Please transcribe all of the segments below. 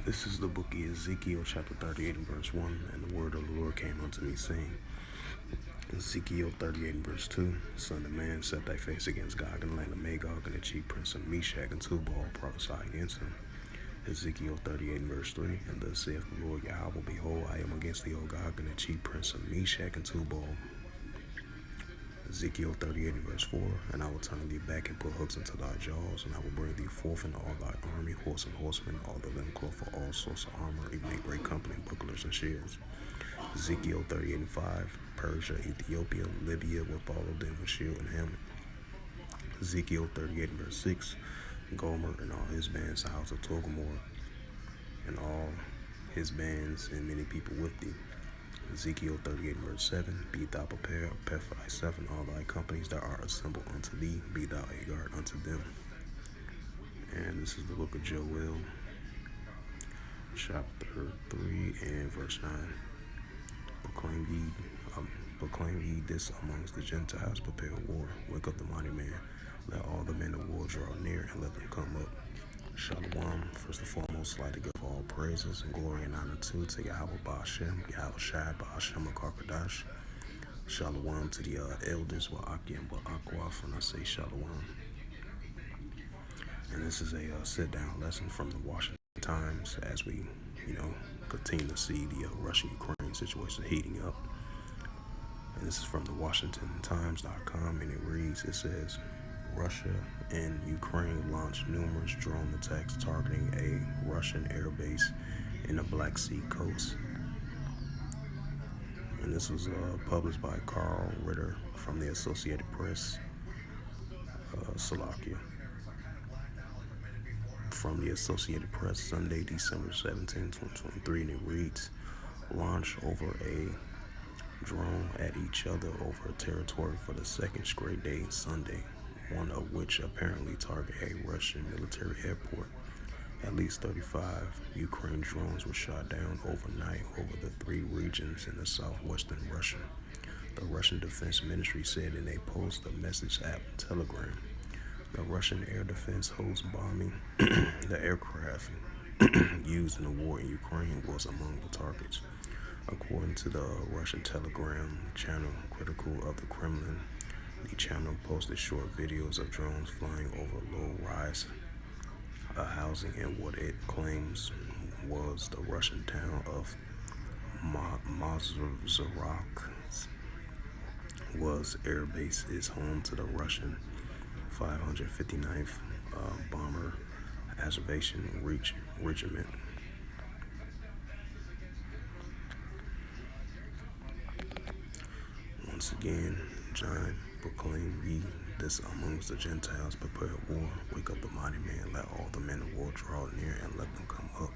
This is the book of Ezekiel, chapter 38 and verse 1. And the word of the Lord came unto me, saying, Ezekiel 38 and verse 2, Son of man, set thy face against Gog and the land of Magog, and the chief prince of Meshach and Tubal prophesy against him. Ezekiel 38 and verse 3, And thus saith the Lord Yahweh, Behold, I am against thee, O Gog, and the chief prince of Meshach and Tubal. Ezekiel 38 and verse 4, And I will turn thee back and put hooks into thy jaws, and I will bring thee forth in all thy army, horse and horsemen, all of them clothed for all sorts of armor, even a great company, bucklers and shields. Ezekiel 38 and 5, Persia, Ethiopia, Libya, with all of them with shield and helmet. Ezekiel 38 and verse 6, Gomer and all his bands, the house of Togomor, and all his bands, and many people with thee. Ezekiel 38 and verse 7, Be thou prepared, prepare for thyself and all thy companies that are assembled unto thee, be thou a guard unto them. And this is the book of Joel, chapter 3 and verse 9. Proclaim ye this amongst the Gentiles, prepare war, wake up the mighty man, let all the men of war draw near, and let them come up. Shalom. First and foremost, I'd like to give all praises and glory and honor to Yahweh Ba'ashem, Yahweh Shai Ba'ashem HaKarkadash. Shalom to the elders, Wa'aki and Wa'akwaf, and I say Shalom. And this is a sit-down lesson from the Washington Times as we, continue to see the Russia-Ukraine situation heating up. And this is from the WashingtonTimes.com, and it says, Russia and Ukraine launched numerous drone attacks targeting a Russian air base in the Black Sea coast. And this was published by Carl Ritter from the Associated Press, Slovakia. From the Associated Press, Sunday, December 17, 2023, and it reads, Launch over a drone at each other over a territory for the second straight day Sunday, one of which apparently targeted a Russian military airport. At least 35 Ukraine drones were shot down overnight over the three regions in the southwestern Russia. The Russian Defense Ministry said in a post, the message app Telegram. The Russian air defense host bombing the aircraft used in the war in Ukraine was among the targets. According to the Russian Telegram channel critical of the Kremlin, the channel posted short videos of drones flying over low-rise housing in what it claims was the Russian town of Mazarok. Air base is home to the Russian 559th Bomber Observation Regiment. Once again, John, proclaim ye this amongst the Gentiles, prepare war, wake up the mighty man, let all the men of war draw near, and let them come up.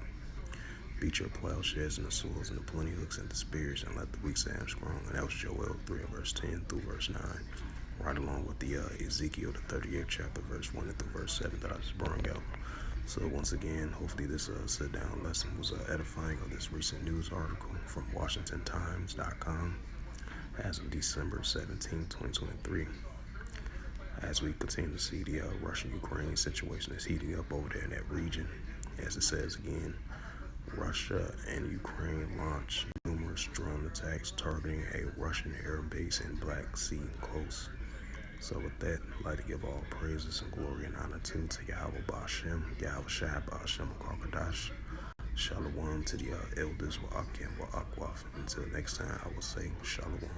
Beat your plowshares and the swords and the plenty hooks and the spears, and let the weak say I'm strong. And that was Joel 3 verse 10 through verse 9, right along with the Ezekiel, the 38th chapter, verse 1 through verse 7 that I just brought out. So once again, hopefully this sit-down lesson was edifying of this recent news article from WashingtonTimes.com as of December 17, 2023. As we continue to see the Russian-Ukraine situation is heating up over there in that region. As it says again, Russia and Ukraine launched numerous drone attacks targeting a Russian air base in Black Sea coast. So with that, I'd like to give all praises and glory and honor to Yahweh Ba'ashem, Yahweh Shai Ba'ashem HaKarkadash. Shalom to the elders, Wa'aki and Wa'akwaf. Until next time, I will say Shalom.